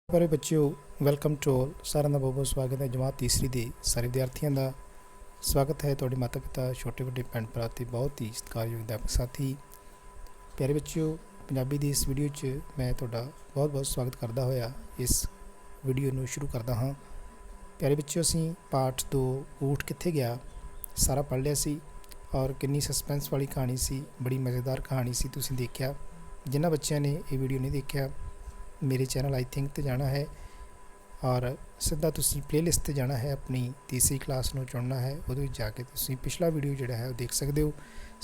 प्यारे बच्चों, welcome to all. साਰਿਆਂ ਦਾ ਬਹੁਤ ਸਵਾਗਤ ਹੈ। ਜਮਾਤ ਤੀਸਰੀ ਦੇ ਸਾਰੇ ਵਿਦਿਆਰਥੀਆਂ ਦਾ ਸਵਾਗਤ ਹੈ। ਤੁਹਾਡੇ ਮਾਤਾ ਪਿਤਾ, ਛੋਟੇ ਵੱਡੇ ਭੈਣ ਭਰਾ ਤੇ ਬਹੁਤ ਹੀ ਸਤਿਕਾਰਯੋਗ ਅਧਿਆਪਕ ਸਾਥੀ। ਪਿਆਰੇ ਬੱਚਿਓ, ਪੰਜਾਬੀ ਦੀ ਇਸ ਵੀਡੀਓ 'ਚ ਮੈਂ ਤੁਹਾਡਾ ਬਹੁਤ ਸਵਾਗਤ ਕਰਦਾ ਹੋਇਆ ਇਸ ਵੀਡੀਓ ਨੂੰ ਸ਼ੁਰੂ ਕਰਦਾ ਹਾਂ। ਪਿਆਰੇ ਬੱਚਿਓ, ਅਸੀਂ ਪਾਠ 2 ਊਠ ਕਿੱਥੇ ਗਿਆ ਸਾਰਾ ਪੜ੍ਹ ਲਿਆ ਸੀ ਔਰ ਕਿੰਨੀ ਸਸਪੈਂਸ ਵਾਲੀ ਕਹਾਣੀ ਸੀ, ਬੜੀ ਮਜ਼ੇਦਾਰ ਕਹਾਣੀ ਸੀ। ਤੁਸੀਂ ਦੇਖਿਆ। ਜਿਨ੍ਹਾਂ ਬੱਚਿਆਂ ਨੇ ਇਹ ਵੀਡੀਓ ਨਹੀਂ ਦੇਖਿਆ, मेरे चैनल आई थिंक ते जाना है और सीधा तुसी प्लेलिस्ट ते जाना है, अपनी तीसरी क्लास में चुनना है। वो जाके तुसी पिछला वीडियो जोड़ा है वो देख सकते हो,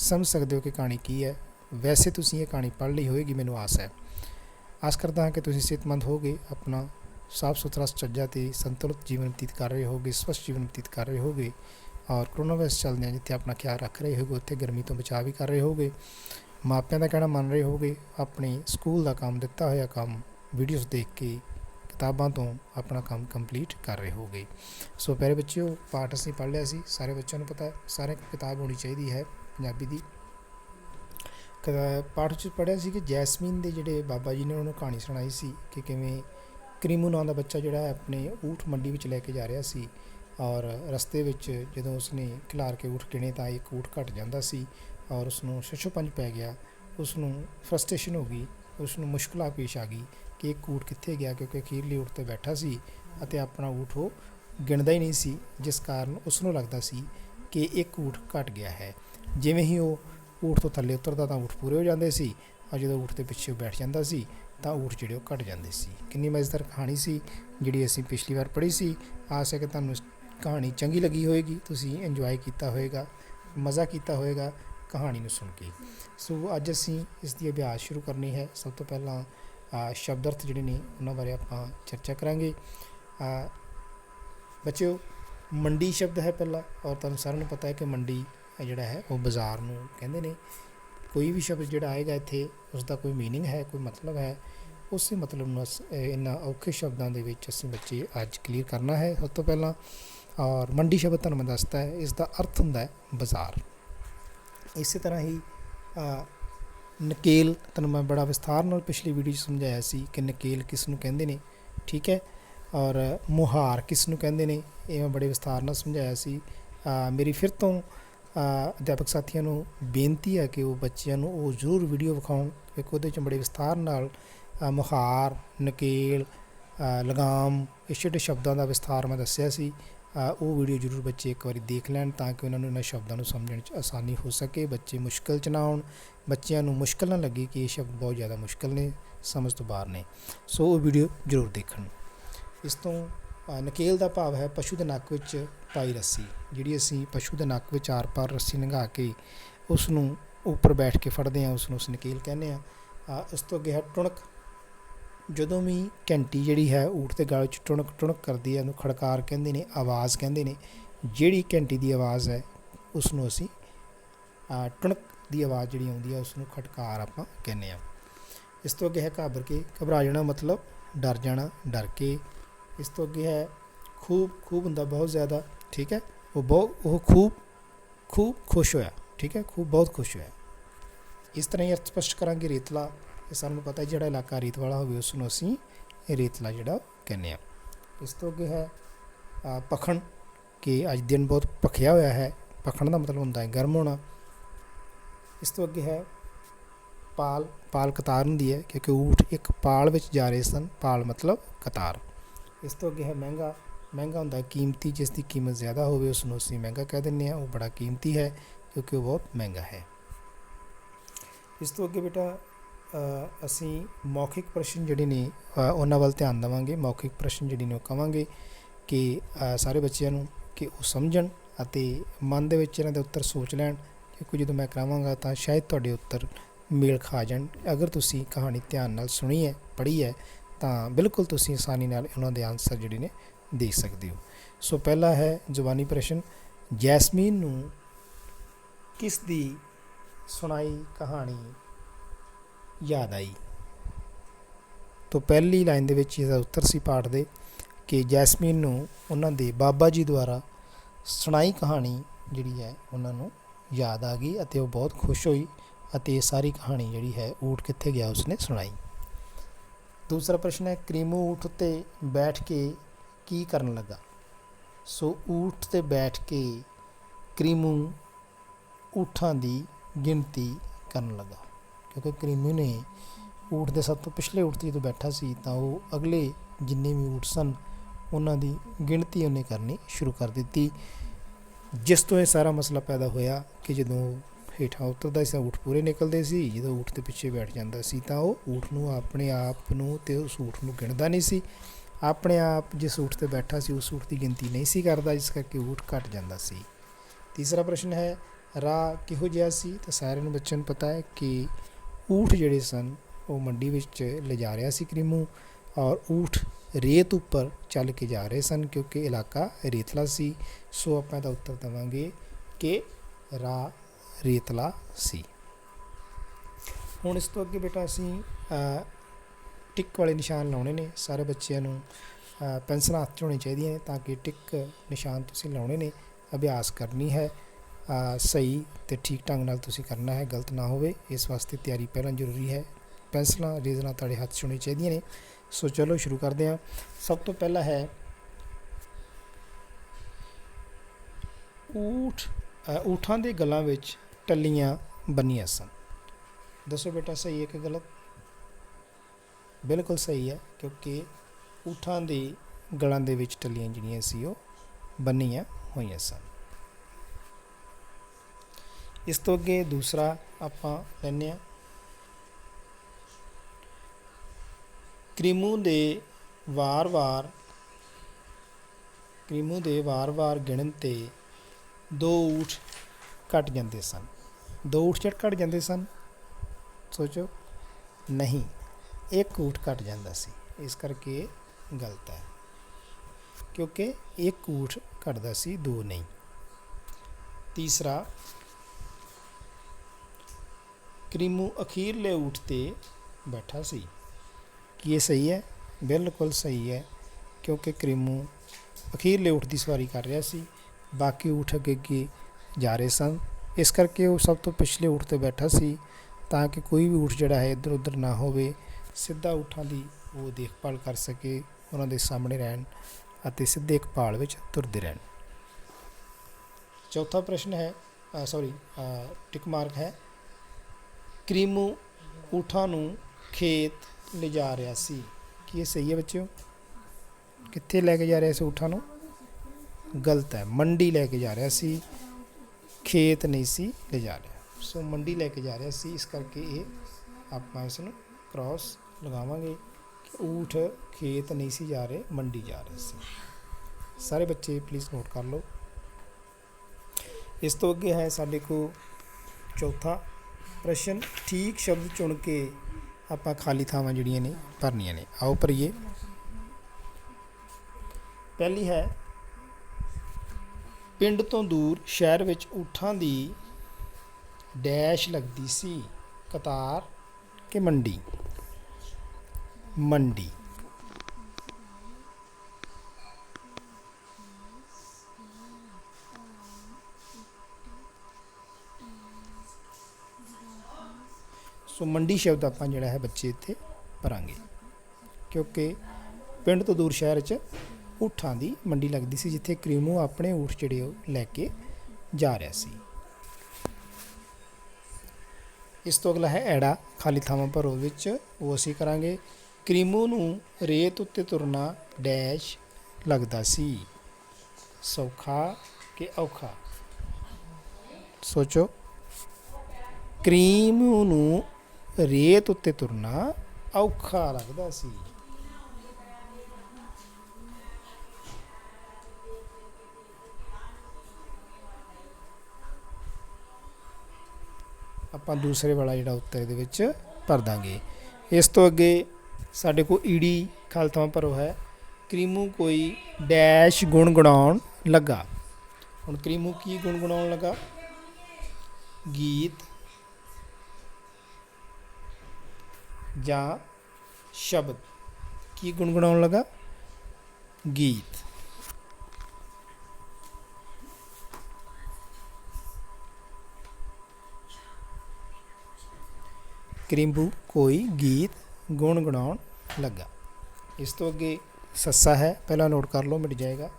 समझ सकते हो कि कहानी की है। वैसे तुसी ये कहानी पढ़ ली होएगी, मैनू आस है। आस करता हाँ कि तुसी सेहतमंद होगे, अपना साफ सुथरा सच्चा तो संतुलित जीवन व्यतीत कर रहे होगे, स्वस्थ जीवन व्यतीत कर रहे होगे और कोरोना वायरस चलदे जिथे अपना ख्याल रख रहे होगे उत्थे गर्मी तो बचाव भी कर रहे होगे, मापियां का कहना मन रहे होगे, अपने स्कूल का काम दिता होया काम वीडियोज़ देख के किताबों तो अपना काम कंप्लीट कर रहे हो गए। सो प्यारे बच्चों, पाठ असीं पढ़ लिया सी, सारे बच्चों को पता है सारे किताब होनी चाहिए है पंजाबी दी। पाठ च पढ़िया सी कि जैसमीन के जिहड़े बाबा जी ने उन्होंने कहानी सुनाई सी कि किवें करीमू नाम का बच्चा जिहड़ा अपने ऊठ मंडी में लैके जा रहा सी और रस्ते विच जदों उसने खिलार के ऊठ गिने तो एक ऊठ घट जाता सी और उसनूं छछोपंज पै गया। उसनूं फ्रस्ट्रेशन हो गई, उसनूं मुश्किल पेश आ गई कि एक ऊठ कित्थे गया, क्योंकि अखीरली ऊठ ते बैठा सी अते अपना ऊठ वो गिणदा ही नहीं सी, जिस कारण उसनूं लगदा सी कि एक ऊठ घट गया है। जिवें ही वो ऊठ तो थल्ले उतरदा तां ऊठ पूरे हो जांदे सी और जदों ऊठ के पिछे बैठ जांदा सी तां ऊठ जिहड़े घट जांदे सी। किन्नी मज़ेदार कहानी सी जिहड़ी असीं पिछली बार पढ़ी सी। आस है कि तुहानूं कहानी चंगी लगी होएगी, तुसीं इंजॉय किया होएगा, मज़ा किया होएगा कहानी नूं सुन के। सो अज असीं इसकी अभ्यास शुरू करनी है। सब तो पहलां शब्द अर्थ जिहड़े ने उन्हां बारे आपां चर्चा करांगे। बच्चों, मंडी शब्द है पहला और तुहानूं सारिआं नूं पता है कि मंडी जिहड़ा है वो बाज़ार नूं कहंदे ने। कोई भी शब्द जिहड़ा आएगा इत्थे उसका कोई मीनिंग है, कोई मतलब है, उस मतलब नूं इन्हां औखे शब्दां दे विच असीं बच्चे अज क्लीयर करना है। सब तो पहलां और मंडी शब्द तुहानूं मैं दसदा है, इसका अर्थ हुंदा है बाज़ार। इस तरह ही नकेल तुहानूं मैं बड़ा विस्तार नाल पिछली वीडियो समझाया सी कि नकेल किस नूं कहंदे ने, ठीक है, और मुहार किस नूं कहंदे ने, ये मैं बड़े विस्तार नाल समझाया सी। मेरी फिर तो अध्यापक साथियों नूं बेनती है कि वो बच्चों नूं वो जरूर वीडियो विखाउण, क्योंकि उहदे च बड़े विस्तार नाल मुहार, नकेल, लगाम, इस जिहड़े शब्दां दा विस्तार मैं दस्सिया सी। वो वीडियो जरूर बच्चे एक बार देख लैण ताकि उन्होंने इन्हां शब्दों को समझण च आसानी हो सके, बच्चे मुश्किल च ना आउण, बच्चों को मुश्किल ना लगे कि ये शब्द बहुत ज़्यादा मुश्किल ने, समझ तो बाहर ने। सो वो वीडियो जरूर देखण। इस तो नकेल का भाव है पशु के नक विच पाई रस्सी, जिहड़ी असीं पशु के नक विच आर पार रस्सी लंघा के उसनूं उपर बैठ के फड़दे हैं, उसनूं असीं नकेल कहने आ। उस तो अगे है टुणक। जदों भी घंटी जिहड़ी है ऊठ के गल च टुणक टुणक करदी है, उहनूं खड़कार कहंदे ने, आवाज़ कहंदे ने। जिहड़ी घंटी की आवाज़ है उसनूं असीं टुणक की आवाज़ जिहड़ी आउंदी है उसनूं खड़कार आपां कहने आ। इस तो अगे है घाबर के, घबरा जाना मतलब डर जाना, डर के। इस तो अगे है खूब, खूब हुंदा बहुत ज़्यादा, ठीक है, वो खूब खुश होया, ठीक है, खूब बहुत खुश होया। इस तरह ही अर्थ स्पष्ट करांगे। रेतला, ये सानूं पता है जिहड़ा इलाका रेत वाला होवे उसनूं असीं रेतला जिहड़ा कहने आ। इस तो अगे है पखण, कि अज दिन बहुत भखिया होया है। पखण का मतलब हुंदा है गर्म होना। इस तो अगे है पाल, पाल कतार हुंदी है क्योंकि ऊठ एक पाल विच जा रहे सन, पाल मतलब कतार। इस तो अगे है महंगा, महंगा हुंदा है कीमती, जिसकी कीमत ज़्यादा होवे उसनूं असीं महंगा कह दिंदे आ, वो बड़ा कीमती है क्योंकि वो बहुत महंगा है। इस तो अगे बेटा असीं मौखिक प्रश्न जिहड़े ने उन्हां वल ध्यान देवांगे। मौखिक प्रश्न जिहड़े ने कहांगे कि सारे बच्चों नूं कि वो समझण अते मन दे विच इन्हां दे उत्तर सोच लैण, क्योंकि जदों मैं करावांगा तां शायद तुहाडे उत्तर मेल खा जाण। अगर तुसीं कहानी ध्यान नाल सुनी है, पढ़ी है, तां बिल्कुल तुसीं आसानी नाल उन्हां दे आंसर जिहड़े ने दे सकदे हो। सो पहला है जुबानी प्रश्न, जैसमीन नूं किस दी सुनाई कहानी याद आई। तो पहली लाइन दे विच इसदा उत्तर सी पाठ दे कि जैसमीन नूं उन्हां दे बाबा जी द्वारा सुनाई कहानी जिहड़ी है उन्हां नूं याद आ गई अते वो बहुत खुश होई अते सारी कहानी जिहड़ी है ऊठ कित्थे गया उसने सुनाई। दूसरा प्रश्न है क्रीमू ऊठ ते बैठ के की करन लगा। सो ऊठ ते बैठ के क्रीमू ऊठां दी गिनती करन लगा, क्योंकि क्रीमू ने ऊठ ਦੇ ਸਭ ਤੋਂ ਪਿਛਲੇ ਊਠ 'ਤੇ ਜਦੋਂ ਬੈਠਾ ਸੀ ਤਾਂ ਉਹ ਅਗਲੇ ਜਿੰਨੇ ਵੀ ਊਠ ਸਨ ਉਹਨਾਂ ਦੀ ਗਿਣਤੀ ਉਹਨੇ ਕਰਨੀ ਸ਼ੁਰੂ ਕਰ ਦਿੱਤੀ, ਜਿਸ ਤੋਂ ਇਹ ਸਾਰਾ ਮਸਲਾ ਪੈਦਾ ਹੋਇਆ ਕਿ ਜਦੋਂ ਹੇਠਾਂ ਉਤਰਦਾ ਸੀ ਤਾਂ ਊਠ ਪੂਰੇ ਨਿਕਲਦੇ ਸੀ, ਜਦੋਂ ਊਠ ਦੇ ਪਿੱਛੇ ਬੈਠ ਜਾਂਦਾ ਸੀ ਤਾਂ ਉਹ ਊਠ ਨੂੰ ਆਪਣੇ ਆਪ ਨੂੰ ਤੇ ਉਸ ਊਠ ਨੂੰ ਗਿਣਦਾ ਨਹੀਂ ਸੀ, ਆਪਣੇ ਆਪ ਜਿਸ ਊਠ 'ਤੇ ਬੈਠਾ ਸੀ ਉਸ ਊਠ ਦੀ ਗਿਣਤੀ ਨਹੀਂ ਸੀ ਕਰਦਾ, ਜਿਸ ਕਰਕੇ ਊਠ ਘਟ ਜਾਂਦਾ ਸੀ। ਤੀਸਰਾ ਪ੍ਰਸ਼ਨ ਹੈ ਰਾਹ ਕਿਹੋ ਜਿਹਾ ਸੀ। ਤਾਂ ਸਾਰਿਆਂ ਨੂੰ ਬੱਚਿਆਂ ਨੂੰ ਪਤਾ ਹੈ ਕਿ ਊਠ ਜਿਹੜੇ ਸਨ ਉਹ ਮੰਡੀ ਵਿੱਚ ਲਿਜਾ ਰਿਹਾ ਸੀ ਕਰੀਮੂ, ਔਰ ਊਠ ਰੇਤ ਉੱਪਰ ਚੱਲ ਕੇ ਜਾ ਰਹੇ ਸਨ ਕਿਉਂਕਿ ਇਲਾਕਾ ਰੇਤਲਾ ਸੀ। ਸੋ ਆਪਾਂ ਇਹਦਾ ਉੱਤਰ ਦੇਵਾਂਗੇ ਕਿ ਰਾਹ ਰੇਤਲਾ ਸੀ। ਹੁਣ ਇਸ ਤੋਂ ਅੱਗੇ ਬੇਟਾ ਅਸੀਂ ਟਿਕ ਵਾਲੇ ਨਿਸ਼ਾਨ ਲਾਉਣੇ ਨੇ। ਸਾਰੇ ਬੱਚਿਆਂ ਨੂੰ ਪੈਨਸਲਾਂ ਹੱਥ 'ਚ ਹੋਣੀ ਚਾਹੀਦੀਆਂ ਨੇ ਤਾਂ ਕਿ ਟਿਕ ਨਿਸ਼ਾਨ ਤੁਸੀਂ ਲਾਉਣੇ ਨੇ। ਅਭਿਆਸ ਕਰਨੀ ਹੈ, ਸਹੀ ਅਤੇ ਠੀਕ ਢੰਗ ਨਾਲ ਤੁਸੀਂ ਕਰਨਾ ਹੈ, ਗਲਤ ਨਾ ਹੋਵੇ, ਇਸ ਵਾਸਤੇ ਤਿਆਰੀ ਪਹਿਲਾਂ ਜ਼ਰੂਰੀ ਹੈ। ਪੈਨਸਲਾਂ ਰੇਜ਼ਰਾਂ ਤੁਹਾਡੇ ਹੱਥ 'ਚ ਹੋਣੀ ਚਾਹੀਦੀਆਂ ਨੇ। ਸੋ ਚਲੋ ਸ਼ੁਰੂ ਕਰਦੇ ਹਾਂ। ਸਭ ਤੋਂ ਪਹਿਲਾਂ ਹੈ ਊਠਾਂ ਦੇ ਗਲਾਂ ਵਿੱਚ ਟੱਲੀਆਂ ਬੰਨੀਆਂ ਸਨ। ਦੱਸੋ ਬੇਟਾ ਸਹੀ ਹੈ ਕਿ ਗਲਤ? ਬਿਲਕੁਲ ਸਹੀ ਹੈ, ਕਿਉਂਕਿ ਊਠਾਂ ਦੇ ਗਲਾਂ ਦੇ ਵਿੱਚ ਟੱਲੀਆਂ ਜਿਹੜੀਆਂ ਸੀ ਉਹ ਬੰਨੀਆਂ ਹੋਈਆਂ ਸਨ। ਇਸ ਤੋਂ ਅੱਗੇ ਦੂਸਰਾ ਆਪਾਂ ਲੈਂਦੇ ਹਾਂ ਕਰੀਮੂ ਦੇ ਵਾਰ-ਵਾਰ ਗਿਣਨ 'ਤੇ ਦੋ ਊਠ ਘਟ ਜਾਂਦੇ ਸਨ। ਦੋ ਊਠ ਜਦ ਘਟ ਜਾਂਦੇ ਸਨ, ਸੋਚੋ, ਨਹੀਂ, ਇੱਕ ਊਠ ਘਟ ਜਾਂਦਾ ਸੀ, ਇਸ ਕਰਕੇ ਗਲਤ ਹੈ, ਕਿਉਂਕਿ ਇੱਕ ਊਠ ਘਟਦਾ ਸੀ, ਦੋ ਨਹੀਂ। ਤੀਸਰਾ ਕਰੀਮੂ ਅਖੀਰਲੇ ਊਠ 'ਤੇ ਬੈਠਾ ਸੀ। ਕੀ ਇਹ ਸਹੀ ਹੈ? ਬਿਲਕੁਲ ਸਹੀ ਹੈ, ਕਿਉਂਕਿ ਕਰੀਮੂ ਅਖੀਰਲੇ ਊਠ ਦੀ ਸਵਾਰੀ ਕਰ ਰਿਹਾ ਸੀ, ਬਾਕੀ ਊਠ ਅੱਗੇ ਅੱਗੇ ਜਾ ਰਹੇ ਸਨ, ਇਸ ਕਰਕੇ ਉਹ ਸਭ ਤੋਂ ਪਿਛਲੇ ਊਠ 'ਤੇ ਬੈਠਾ ਸੀ ਤਾਂ ਕਿ ਕੋਈ ਵੀ ਊਠ ਜਿਹੜਾ ਹੈ ਇੱਧਰ ਉੱਧਰ ਨਾ ਹੋਵੇ, ਸਿੱਧਾ ਊਠਾਂ ਦੀ ਉਹ ਦੇਖਭਾਲ ਕਰ ਸਕੇ, ਉਹਨਾਂ ਦੇ ਸਾਹਮਣੇ ਰਹਿਣ ਅਤੇ ਸਿੱਧੇ ਇੱਕ ਭਾਲ ਵਿੱਚ ਤੁਰਦੇ ਰਹਿਣ। ਚੌਥਾ ਪ੍ਰਸ਼ਨ ਹੈ ਟਿਕ ਮਾਰਕ ਹੈ ਕਰੀਮੂ ਊਠਾਂ ਨੂੰ ਖੇਤ ਲਿਜਾ ਰਿਹਾ ਸੀ। ਕੀ ਇਹ ਸਹੀ ਹੈ ਬੱਚਿਓ? ਕਿੱਥੇ ਲੈ ਕੇ ਜਾ ਰਿਹਾ ਸੀ ਊਠਾਂ ਨੂੰ? ਗਲਤ ਹੈ, ਮੰਡੀ ਲੈ ਕੇ ਜਾ ਰਿਹਾ ਸੀ, ਖੇਤ ਨਹੀਂ ਸੀ ਲਿਜਾ ਰਿਹਾ। ਸੋ ਮੰਡੀ ਲੈ ਕੇ ਜਾ ਰਿਹਾ ਸੀ, ਇਸ ਕਰਕੇ ਇਹ ਆਪਾਂ ਇਸ ਨੂੰ ਕ੍ਰੋਸ ਲਗਾਵਾਂਗੇ ਕਿ ਊਠ ਖੇਤ ਨਹੀਂ ਸੀ ਜਾ ਰਹੇ, ਮੰਡੀ ਜਾ ਰਹੇ ਸੀ। ਸਾਰੇ ਬੱਚੇ ਪਲੀਜ਼ ਨੋਟ ਕਰ ਲਓ। ਇਸ ਤੋਂ ਅੱਗੇ ਹੈ ਸਾਡੇ ਕੋਲ ਚੌਥਾ ਪ੍ਰਸ਼ਨ। ਠੀਕ ਸ਼ਬਦ ਚੁਣ ਕੇ ਆਪਾਂ ਖਾਲੀ ਥਾਵਾਂ ਜਿਹੜੀਆਂ ਨੇ ਭਰਨੀਆਂ ਨੇ। ਆਓ ਭਰੀਏ। ਪਹਿਲੀ ਹੈ ਪਿੰਡ ਤੋਂ ਦੂਰ ਸ਼ਹਿਰ ਵਿੱਚ ਊਠਾਂ ਦੀ ਡੈਸ਼ ਲੱਗਦੀ ਸੀ, ਕਤਾਰ ਕਿ ਮੰਡੀ? ਮੰਡੀ। ਸੋ ਮੰਡੀ ਸ਼ਬਦ ਆਪਾਂ ਜਿਹੜਾ ਹੈ ਬੱਚੇ ਇੱਥੇ ਭਰਾਂਗੇ, ਕਿਉਂਕਿ ਪਿੰਡ ਤੋਂ ਦੂਰ ਸ਼ਹਿਰ 'ਚ ਊਠਾਂ ਦੀ ਮੰਡੀ ਲੱਗਦੀ ਸੀ ਜਿੱਥੇ ਕਰੀਮੂ ਆਪਣੇ ਊਠ ਜਿਹੜੇ ਉਹ ਲੈ ਕੇ ਜਾ ਰਿਹਾ ਸੀ। ਇਸ ਤੋਂ ਅਗਲਾ ਹੈ ਐੜਾ। ਖਾਲੀ ਥਾਵਾਂ ਭਰੋ ਵਿੱਚ, ਉਹ ਅਸੀਂ ਕਰਾਂਗੇ। ਕਰੀਮੂ ਨੂੰ ਰੇਤ ਉੱਤੇ ਤੁਰਨਾ ਡੈਸ਼ ਲੱਗਦਾ ਸੀ, ਸੌਖਾ ਕਿ ਔਖਾ? ਸੋਚੋ, ਕਰੀਮੂ ਨੂੰ ਰੇਤ ਉੱਤੇ ਤੁਰਨਾ ਔਖਾ ਲੱਗਦਾ ਸੀ। ਆਪਾਂ ਦੂਸਰੇ ਵਾਲਾ ਜਿਹੜਾ ਉੱਤਰ ਇਹਦੇ ਵਿੱਚ ਭਰ ਦਾਂਗੇ। ਇਸ ਤੋਂ ਅੱਗੇ ਸਾਡੇ ਕੋਲ ਈੜੀ ਖਾਲੀ ਥਾਵਾਂ ਭਰੋ ਹੈ। ਕਰੀਮੂ ਕੋਈ ਡੈਸ਼ ਗੁਣਗੁਣਾਉਣ ਲੱਗਾ। ਹੁਣ ਕਰੀਮੂ ਕੀ ਗੁਣਗੁਣਾਉਣ ਲੱਗਾ? ਗੀਤ ਜਾਂ ਸ਼ਬਦ? ਕੀ ਗੁਣਗੁਣਾਉਣ ਲੱਗਾ? ਗੀਤ। ਕਰੀਮੂ ਕੋਈ ਗੀਤ ਗੁਣਗੁਣਾਉਣ ਲੱਗਾ। ਇਸ ਤੋਂ ਅੱਗੇ ਸੱਸਾ ਹੈ, ਪਹਿਲਾਂ ਨੋਟ ਕਰ ਲਓ, ਮਿਟ ਜਾਏਗਾ।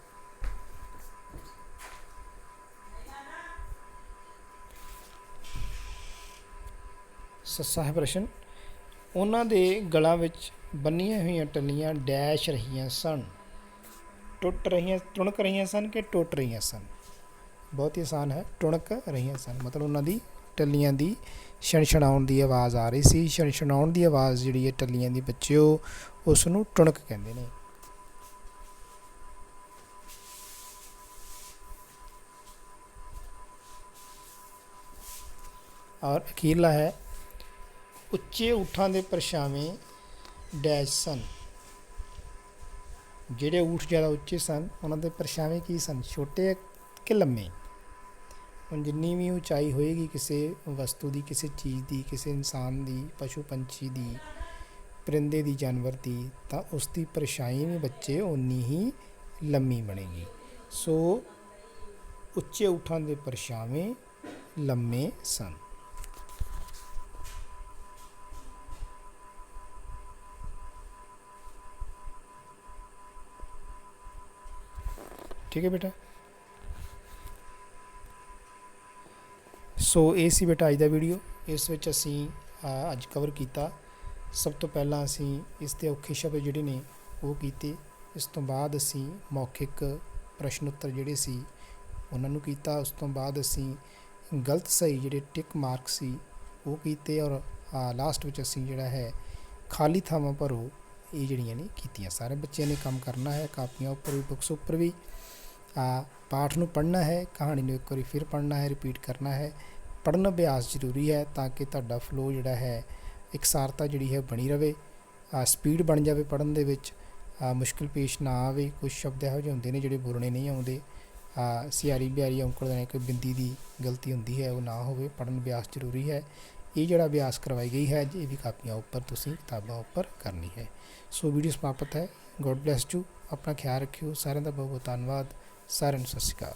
ਸੱਸਾ ਹੈ ਪ੍ਰਸ਼ਨ। ਉਹਨਾਂ ਦੇ ਗਲਾਂ ਵਿੱਚ ਬੰਨੀਆਂ ਹੋਈਆਂ ਟੱਲੀਆਂ ਡੈਸ਼ ਰਹੀਆਂ ਸਨ। ਟੁੱਟ ਰਹੀਆਂ, ਟੁਣਕ ਰਹੀਆਂ ਸਨ ਕਿ ਟੁੱਟ ਰਹੀਆਂ ਸਨ? ਬਹੁਤ ਹੀ ਆਸਾਨ ਹੈ, ਟੁਣਕ ਰਹੀਆਂ ਸਨ। ਮਤਲਬ ਉਹਨਾਂ ਦੀ ਟੱਲੀਆਂ ਦੀ ਛਣਛਣਾਉਣ ਦੀ ਆਵਾਜ਼ ਆ ਰਹੀ ਸੀ। ਛਣਛਣਾਉਣ ਦੀ ਆਵਾਜ਼ ਜਿਹੜੀ ਹੈ ਟੱਲੀਆਂ ਦੀ ਬੱਚਿਓ, ਉਸ ਨੂੰ ਟੁਣਕ ਕਹਿੰਦੇ ਨੇ। ਔਰ ਅਖੀਰਲਾ ਹੈ, ਉੱਚੇ ਊਠਾਂ ਦੇ ਪਰਛਾਵੇਂ ਡੈਸ਼ ਸਨ। ਜਿਹੜੇ ਊਠ ਜ਼ਿਆਦਾ ਉੱਚੇ ਸਨ ਉਹਨਾਂ ਦੇ ਪਰਛਾਵੇਂ ਕੀ ਸਨ, ਛੋਟੇ ਕਿ ਲੰਮੇ? ਹੁਣ ਜਿੰਨੀ ਵੀ ਉਚਾਈ ਹੋਏਗੀ ਕਿਸੇ ਵਸਤੂ ਦੀ, ਕਿਸੇ ਚੀਜ਼ ਦੀ, ਕਿਸੇ ਇਨਸਾਨ ਦੀ, ਪਸ਼ੂ ਪੰਛੀ ਦੀ, ਪਰਿੰਦੇ ਦੀ, ਜਾਨਵਰ ਦੀ, ਤਾਂ ਉਸ ਦੀ ਪਰਛਾਈ ਵੀ ਬੱਚੇ ਓਨੀ ਹੀ ਲੰਮੀ ਬਣੇਗੀ। ਸੋ ਉੱਚੇ ਊਠਾਂ ਦੇ ਪਰਛਾਵੇਂ ਲੰਮੇ ਸਨ। ਠੀਕ ਹੈ ਬੇਟਾ। ਸੋ ਇਹ ਸੀ ਬੇਟਾ ਅੱਜ ਦਾ ਵੀਡੀਓ। ਇਸ ਵਿੱਚ ਅਸੀਂ ਅੱਜ ਕਵਰ ਕੀਤਾ। ਸਭ ਤੋਂ ਪਹਿਲਾਂ ਅਸੀਂ ਇਸ ਦੇ ਔਖੇ ਸ਼ਬਦ ਜਿਹੜੇ ਨੇ ਉਹ ਕੀਤੇ। ਇਸ ਤੋਂ ਬਾਅਦ ਅਸੀਂ ਮੌਖਿਕ ਪ੍ਰਸ਼ਨ ਉੱਤਰ ਜਿਹੜੇ ਸੀ ਉਹਨਾਂ ਨੂੰ ਕੀਤਾ। ਉਸ ਤੋਂ ਬਾਅਦ ਅਸੀਂ ਗਲਤ ਸਹੀ ਜਿਹੜੇ ਟਿਕ ਮਾਰਕ ਸੀ ਉਹ ਕੀਤੇ। ਔਰ ਲਾਸਟ ਵਿੱਚ ਅਸੀਂ ਜਿਹੜਾ ਹੈ ਖਾਲੀ ਥਾਵਾਂ ਭਰੋ ਇਹ ਜਿਹੜੀਆਂ ਨੇ ਕੀਤੀਆਂ। ਸਾਰੇ ਬੱਚਿਆਂ ਨੇ ਕੰਮ ਕਰਨਾ ਹੈ, ਕਾਪੀਆਂ ਉੱਪਰ ਵੀ, ਬੁੱਕਸ ਉੱਪਰ ਵੀ। ਪਾਠ ਨੂੰ ਪੜ੍ਹਨਾ ਹੈ, ਕਹਾਣੀ ਨੂੰ ਇੱਕ ਵਾਰੀ ਫਿਰ ਪੜ੍ਹਨਾ ਹੈ, ਰਿਪੀਟ ਕਰਨਾ ਹੈ। ਪੜ੍ਹਨ ਅਭਿਆਸ ਜ਼ਰੂਰੀ ਹੈ ਤਾਂ ਕਿ ਤੁਹਾਡਾ ਫਲੋ ਜਿਹੜਾ ਹੈ, ਇਕਸਾਰਤਾ ਜਿਹੜੀ ਹੈ ਬਣੀ ਰਹੇ, ਸਪੀਡ ਬਣ ਜਾਵੇ ਪੜ੍ਹਨ ਦੇ ਵਿੱਚ, ਮੁਸ਼ਕਿਲ ਪੇਸ਼ ਨਾ ਆਵੇ। ਕੁਛ ਸ਼ਬਦ ਇਹੋ ਜਿਹੇ ਹੁੰਦੇ ਨੇ ਜਿਹੜੇ ਬੋਲਣੇ ਨਹੀਂ ਆਉਂਦੇ। ਸਿਆਰੀ ਬਿਹਾਰੀ ਔਂਕੜ ਦਾ ਕੋਈ ਬਿੰਦੀ ਦੀ ਗਲਤੀ ਹੁੰਦੀ ਹੈ, ਉਹ ਨਾ ਹੋਵੇ। ਪੜ੍ਹਨ ਅਭਿਆਸ ਜ਼ਰੂਰੀ ਹੈ। ਇਹ ਜਿਹੜਾ ਅਭਿਆਸ ਕਰਵਾਈ ਗਈ ਹੈ ਇਹ ਵੀ ਕਾਪੀਆਂ ਉੱਪਰ ਤੁਸੀਂ ਕਿਤਾਬਾਂ ਉੱਪਰ ਕਰਨੀ ਹੈ। ਸੋ ਵੀਡੀਓ ਸਮਾਪਤ ਹੈ। God bless you. ਆਪਣਾ ਖਿਆਲ ਰੱਖਿਓ। ਸਾਰਿਆਂ ਦਾ ਬਹੁਤ ਬਹੁਤ ਧੰਨਵਾਦ। ਸਾਰਿਆਂ ਨੂੰ ਸਤਿ ਸ਼੍ਰੀ ਅਕਾਲ।